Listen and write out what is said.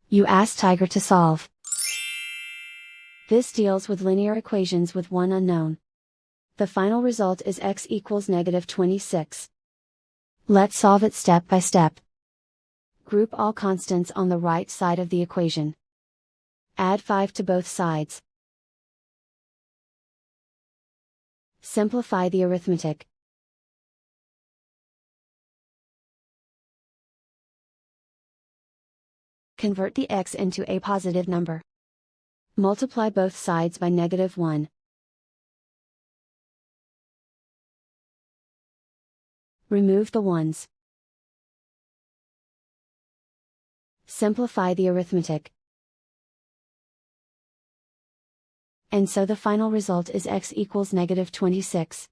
You ask Tiger to solve. This deals with linear equations with one unknown. The final result is x equals -26. Let's solve it step by step. Group all constants on the right side of the equation. Add 5 to both sides. Simplify the arithmetic. Convert the x into a positive number. Multiply both sides by -1. Remove the ones. Simplify the arithmetic. And so the final result is x equals -26.